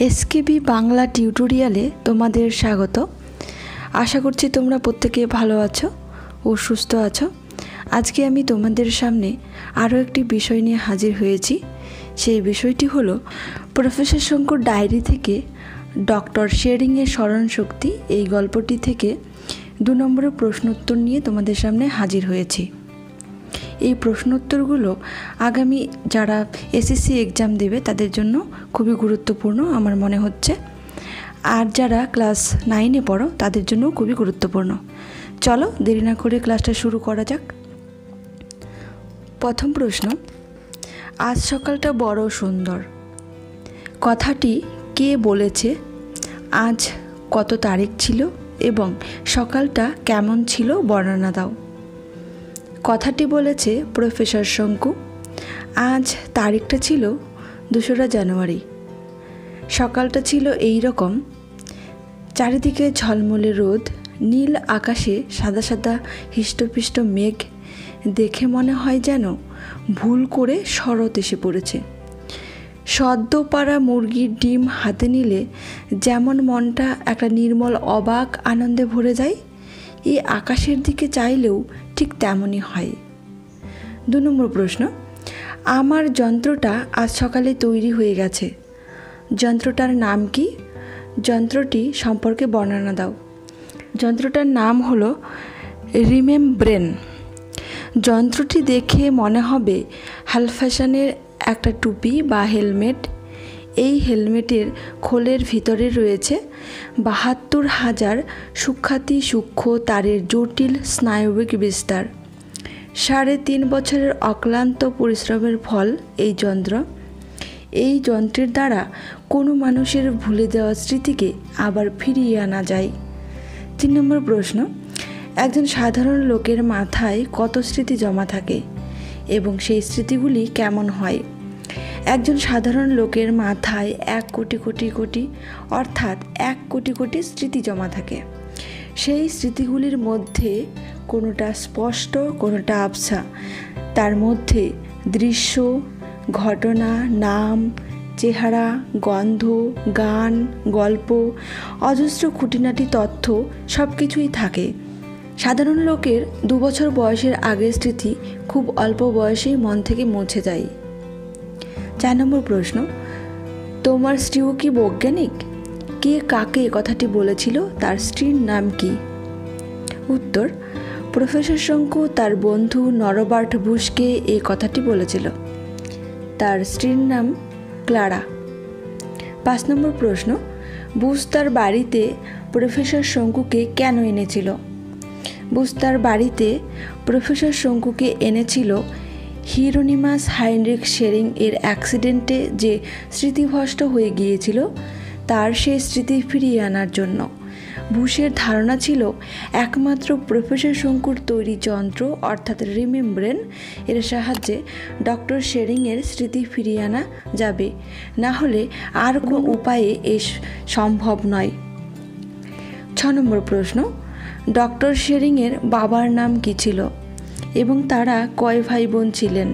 SKB Bangla টিউটোরিয়ালে তোমাদের স্বাগত। আশা করছি তোমরা প্রত্যেকে ভালো আছো ও সুস্থ আছো। আজকে আমি তোমাদের সামনে আরও একটি বিষয় নিয়ে হাজির হয়েছি। সেই বিষয়টি হলো প্রফেসর শঙ্কুর ডায়েরি থেকে ডক্টর শেরিং-এর স্মরণশক্তি এই গল্পটি থেকে 2 নম্বরের প্রশ্নোত্তর নিয়ে তোমাদের সামনে হাজির হয়েছি। এই প্রশ্নোত্তরগুলো আগামী যারা এসএসসি এক্সাম দেবে তাদের জন্য খুবই গুরুত্বপূর্ণ আমার মনে হচ্ছে, আর যারা ক্লাস 9-এ পড়ো তাদের জন্য খুবই গুরুত্বপূর্ণ। চলো দেরি না করে ক্লাসটা শুরু করা যাক। প্রথম প্রশ্ন, আজ সকালটা বড় সুন্দর। কথাটি কে বলেছে? আজ কত তারিখ ছিল এবং সকালটা কেমন ছিল বর্ণনা দাও। কথাটি বলেছে প্রফেসর শঙ্কু। আজ তারিখটা ছিল 2রা জানুয়ারি। সকালটা ছিল এই রকম, চারিদিকে ঝলমলে রোদ, নীল আকাশে সাদা সাদা হিষ্টপিষ্ট মেঘ। দেখে মনে হয় যেন ভুল করে শরৎ এসে পড়েছে। সদ্য পাড়া মুরগির ডিম হাতে নিলে যেমন মনটা একটা নির্মল অবাক আনন্দে ভরে যায়, এই আকাশের দিকে চাইলেও ঠিক তেমনই হয়। 2 নম্বর প্রশ্ন, আমার যন্ত্রটা আজ সকালে তৈরি হয়ে গেছে। যন্ত্রটার নাম কি? যন্ত্রটি সম্পর্কে বর্ণনা দাও। যন্ত্রটার নাম হলো রিমেমব্রেন। যন্ত্রটি দেখে মনে হবে হাল ফ্যাশনের একটা টুপি বা হেলমেট। এই হেলমেটের খোলের ভিতরে রয়েছে 72,000 সূক্ষ্মাতি সূক্ষ্ম তারের জটিল স্নায়বিক বিস্তার। 3.5 বছরের অক্লান্ত পরিশ্রমের ফল এই যন্ত্র। এই যন্ত্রের দ্বারা কোনো মানুষের ভুলে যাওয়া স্মৃতিকে আবার ফিরিয়ে আনা যায়। 3 নম্বর প্রশ্ন, একজন সাধারণ লোকের মাথায় কত স্মৃতি জমা থাকে এবং সেই স্মৃতিগুলি কেমন হয়? একজন সাধারণ লোকের মাথায় 1 কোটি কোটি কোটি অর্থাৎ 1 কোটি কোটি স্মৃতি জমা থাকে। সেই স্মৃতিগুলির মধ্যে কোনোটা স্পষ্ট, কোনোটা আবছা। তার মধ্যে দৃশ্য, ঘটনা, নাম, চেহারা, গন্ধ, গান, গল্প, অজস্র খুঁটিনাটি তথ্য সব কিছুই থাকে। সাধারণ লোকের 2 বছর বয়সের আগের স্মৃতি খুব অল্প বয়সেই মন থেকে মুছে যায়। 4 নম্বর প্রশ্ন, তোমার স্ত্রীও কি বৈজ্ঞানিক? কে কাকে কথাটি বলেছিল? তার স্ত্রীর নাম কি? উত্তর, প্রফেসর শঙ্কু তার বন্ধু নরবার্ট বুশকে এই কথাটি বলেছিল। তার স্ত্রীর নাম ক্লারা। 5 নম্বর প্রশ্ন, বুশ তার বাড়িতে প্রফেসর শঙ্কুকে কেন এনেছিল? বুশ তার বাড়িতে প্রফেসর শঙ্কুকে এনেছিল হিরোনিমাস হাইনরিখ শেরিং-এর অ্যাক্সিডেন্টে যে স্মৃতিভ্রষ্ট হয়ে গিয়েছিল তার সেই স্মৃতি ফিরিয়ে আনার জন্য। বুশের ধারণা ছিল একমাত্র প্রফেসর শঙ্কুর তৈরি যন্ত্র অর্থাৎ রিমেমব্রেন এর সাহায্যে ডক্টর শেরিং-এর স্মৃতি ফিরিয়ে আনা যাবে, না হলে আর কোনো উপায়ে এ সম্ভব নয়। 6 নম্বর প্রশ্ন, ডক্টর শেরিং-এর বাবার নাম কী ছিল এবং তারা কয় ভাই বোন ছিলেন?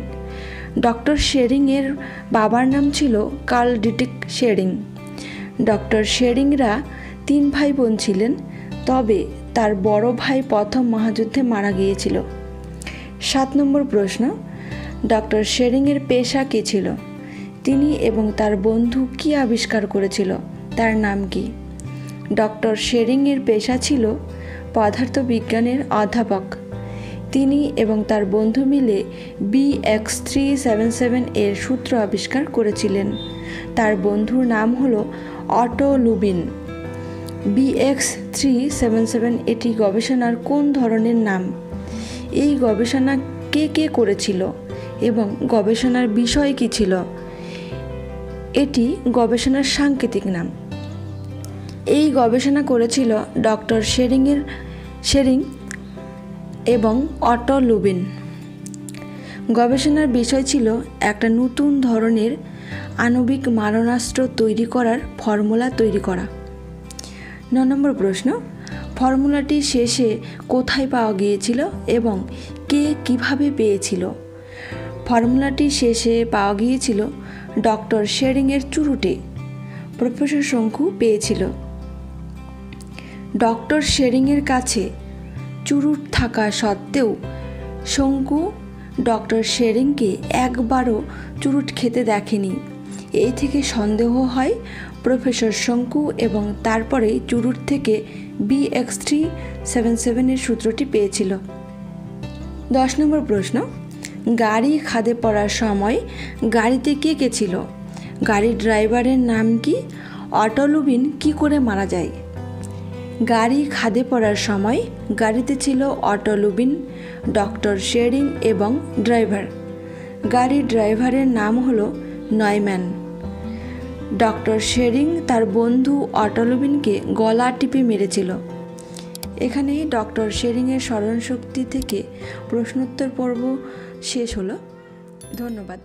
ডক্টর শেরিং-এর বাবার নাম ছিল কার্ল ডিটিক শেরিং। ডক্টর শেরিংরা 3 ভাই বোন ছিলেন, তবে তার বড় ভাই প্রথম মহাযুদ্ধে মারা গিয়েছিল। 7 নম্বর প্রশ্ন, ডক্টর শেরিং-এর পেশা কী ছিল? তিনি এবং তার বন্ধু কী আবিষ্কার করেছিল? তার নাম কি? ডক্টর শেরিং-এর পেশা ছিল পদার্থবিজ্ঞানের অধ্যাপক। তিনি এবং তার বন্ধু মিলে BX377 এর সূত্র আবিষ্কার করেছিলেন। তার বন্ধুর নাম হলো অটো লুবিন। BX377 এটি গবেষণার কোন ধরনের নাম? এই গবেষণা কে কে করেছিল এবং গবেষণার বিষয় কী ছিল? এটি গবেষণার সাংকেতিক নাম। এই গবেষণা করেছিল ডক্টর শেরিং এবং অটো লুবিন। গবেষণার বিষয় ছিল একটা নতুন ধরনের আণবিক মারণাস্ত্র তৈরি করার ফর্মুলা তৈরি করা। 9 নম্বর প্রশ্ন, ফর্মুলাটি শেষে কোথায় পাওয়া গিয়েছিল এবং কে কিভাবে পেয়েছিল? ফর্মুলাটি শেষে পাওয়া গিয়েছিল ডক্টর শেরিং-এর চুরুটে। প্রফেসর শঙ্কু পেয়েছিল। ডক্টর শেরিংয়ের কাছে চুরুট থাকা সত্ত্বেও শঙ্কু ডক্টর শেরিংকে একবারও চুরুট খেতে দেখেনি। এই থেকে সন্দেহ হয় প্রফেসর শঙ্কু এবং তারপরে চুরুট থেকে BX377 সূত্রটি পেয়েছিল। 10 নম্বর প্রশ্ন, গাড়ি খাদে পড়ার সময় গাড়িতে কে কে ছিল? গাড়ির ড্রাইভারের নাম কি? অটোলুবিন কি করে মারা যায়? গাড়ি খাদে পড়ার সময় গাড়িতে ছিল অটোলুবিন, ডক্টর শেরিং এবং ড্রাইভার। গাড়ির ড্রাইভারের নাম হলো নয়ম্যান। ডক্টর শেরিং তার বন্ধু অটোলুবিনকে গলা টিপে মেরেছিল। এখানেই ডক্টর শেরিংয়ের স্মরণশক্তি থেকে প্রশ্নোত্তর পর্ব শেষ হলো। ধন্যবাদ।